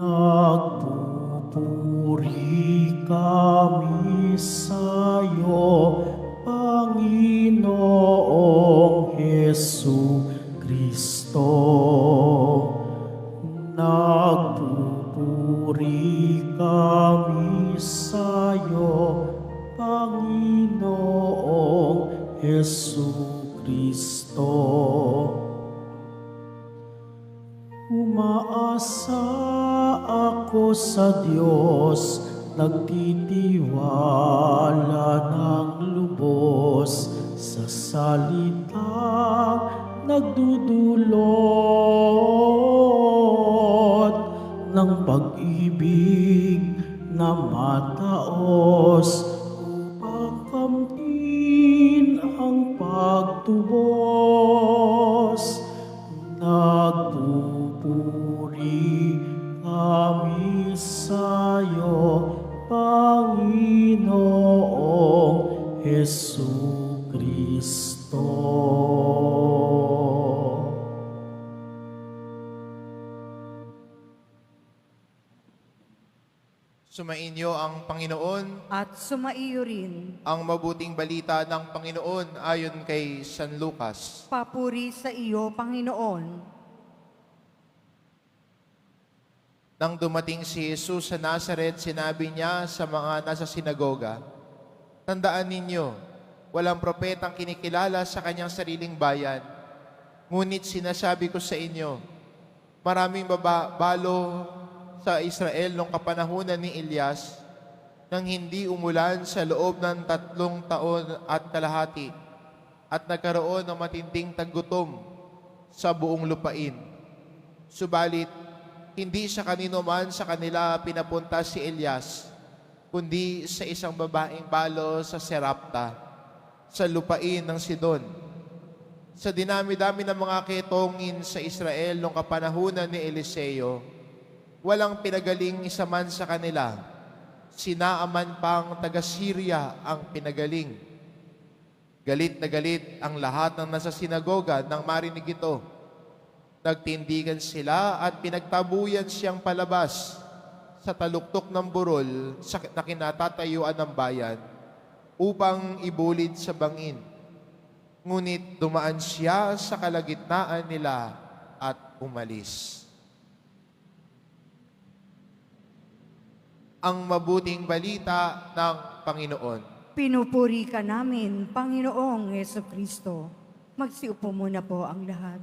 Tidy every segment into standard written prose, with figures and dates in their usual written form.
Nagpupuri kami sa'yo, Panginoong Hesu Kristo. Nagpupuri kami sa'yo, Panginoong Hesu Kristo. Umaasa ako sa Diyos, nagtitiwala ng lubos sa salitang nagdudulot ng pag-ibig na mataos upang kamtin ang pagtubos. Nagpupuri kami sa'yo, Panginoong Hesu Kristo. Sumainyo ang Panginoon, At sumaiyo rin. ang mabuting balita ng Panginoon ayon kay San Lucas. Papuri sa iyo, Panginoon. Nang dumating si Jesus sa Nazaret, sinabi niya sa mga nasa sinagoga, "Tandaan ninyo, walang propetang kinikilala sa kanyang sariling bayan. Ngunit sinasabi ko sa inyo, maraming balo sa Israel nung kapanahunan ni Elias, nang hindi umulan sa loob ng 3 taon at kalahati, at nagkaroon ng matinding taggutom sa buong lupain. Subalit, hindi sa kanino man sa kanila pinapunta si Elias, kundi sa isang babaeng balo sa Serapta, sa lupain ng Sidon. Sa dinami-dami ng mga ketongin sa Israel nung kapanahunan ni Eliseo, walang pinagaling isa man sa kanila. Si Naaman pang taga-Syria ang pinagaling. Galit na galit ang lahat ng nasa sinagoga nang marinig ito. Nagtindigan sila at pinagtabuyan siyang palabas sa taluktok ng burol na kinatatayuan ng bayan upang ibulid sa bangin. Ngunit dumaan siya sa kalagitnaan nila at umalis. Ang mabuting balita ng Panginoon. Pinupuri ka namin, Panginoong Yesu Kristo. Magsiupo muna po ang lahat.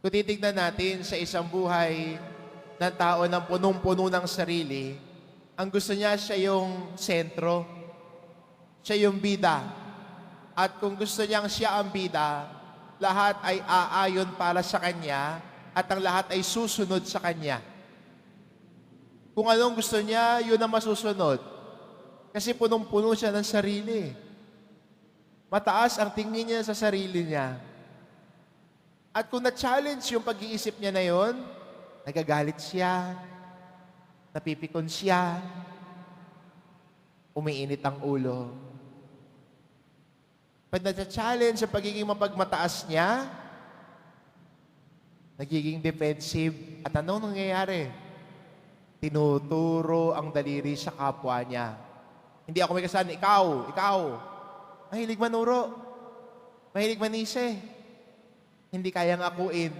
Kung titignan natin sa isang buhay ng tao ng punong-puno ng sarili, ang gusto niya siya yung sentro, siya yung bida. At kung gusto niyang siya ang bida, lahat ay aayon para sa kanya at ang lahat ay susunod sa kanya. Kung anong gusto niya, yun ang masusunod. Kasi punong-puno siya ng sarili. Mataas ang tingin niya sa sarili niya. At kung na-challenge yung pag-iisip niya na yun, nagagalit siya, napipikon siya, umiinit ang ulo. Pag na-challenge sa pagiging mapagmataas niya, nagiging defensive. At anong nangyayari? Tinuturo ang daliri sa kapwa niya. Hindi ako may kasalanan, ikaw. Mahilig manuro. Mahilig manise. Hindi kayang akuin.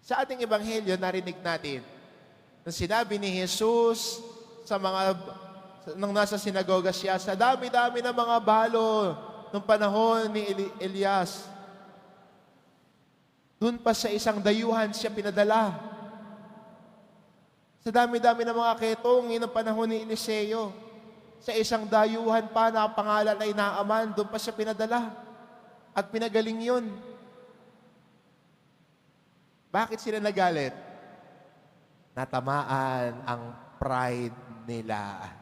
Sa ating ebanghelyo, narinig natin na sinabi ni Jesus sa mga nang nasa sinagoga siya, sa dami-dami ng mga balo nung panahon ni Elias. Doon pa sa isang dayuhan siya pinadala. Sa dami-dami ng mga ketongin ng panahon ni Eliseo, sa isang dayuhan pa na pangalan ay Naaman, doon pa siya pinadala. At pinagaling yun. Bakit sila nagalit? Natamaan ang pride nila.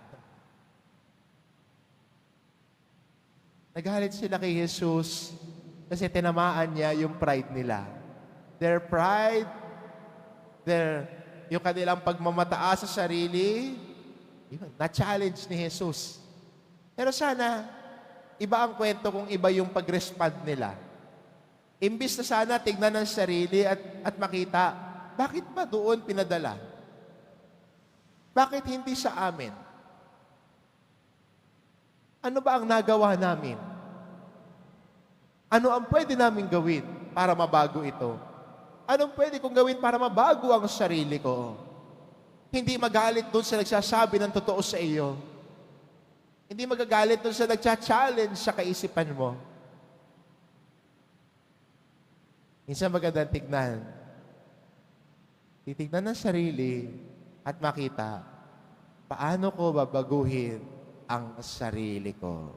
Nagalit sila kay Jesus kasi tinamaan niya yung pride nila. Their pride, yung kanilang pagmamataas sa sarili, na-challenge ni Jesus. Pero sana, iba ang kwento kung iba yung pag-respond nila. Imbis na sana tignan ng sarili at makita, bakit ba doon pinadala? Bakit hindi sa amin? Ano ba ang nagawa namin? Ano ang pwede namin gawin para mabago ito? Anong pwede kong gawin para mabago ang sarili ko? Hindi magalit doon sa nagsasabi ng totoo sa iyo. Hindi magagalit doon sa nagcha-challenge sa kaisipan mo. Minsan magandang tignan. Titignan ng sarili at makita, paano ko babaguhin ang sarili ko?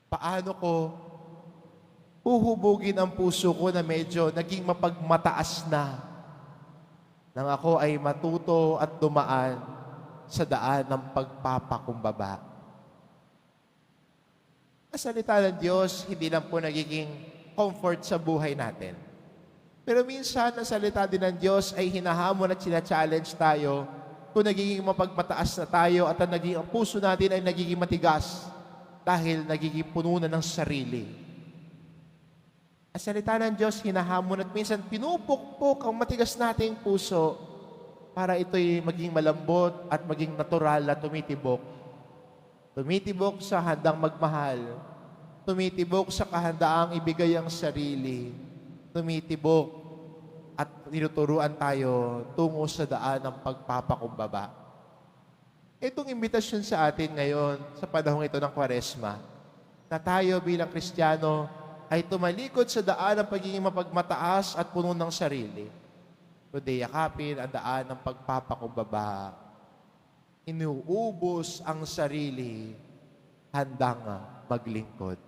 Paano ko uhubugin ang puso ko na medyo naging mapagmataas na nang ako ay matuto at dumaan sa daan ng pagpapakumbaba? Ang salita ng Diyos, hindi lang po nagiging comfort sa buhay natin. Pero minsan, ang salita din ng Diyos ay hinahamon at sina-challenge tayo kung nagiging mapagmataas na tayo at ang puso natin ay nagiging matigas dahil nagiging puno na ng sarili. Ang salita ng Diyos, hinahamon at minsan pinupukpok ang matigas nating puso para ito'y maging malambot at maging natural na tumitibok. Tumitibok sa handang magmahal. Tumitibok sa kahandaang ibigay ang sarili. Tumitibok at tinuturuan tayo tungo sa daan ng pagpapakumbaba. Itong imbitasyon sa atin ngayon, sa panahong ito ng Kwaresma, na tayo bilang Kristiyano ay tumalikod sa daan ng pagiging mapagmataas at puno ng sarili. Kundi yakapin ang daan ng pagpapakumbaba. Inuubos ang sarili, handang maglingkod.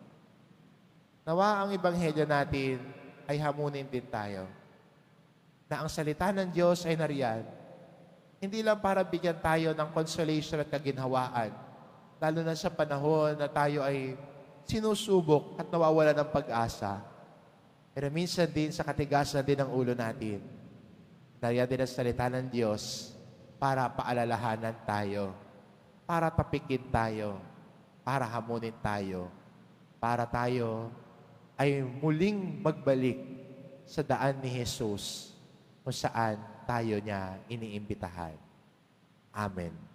Nawa ang ebanghelyo natin ay hamunin din tayo na ang salita ng Diyos ay nariyan, hindi lang para bigyan tayo ng consolation at kaginhawaan, lalo na sa panahon na tayo ay sinusubok at nawawala ng pag-asa. Pero minsan din sa katigasan din ng ulo natin, nariyan din ang salita ng Diyos para paalalahanan tayo, para tapikin tayo, para hamunin tayo, para tayo ay muling magbalik sa daan ni Jesus kung saan tayo niya iniimbitahan. Amen.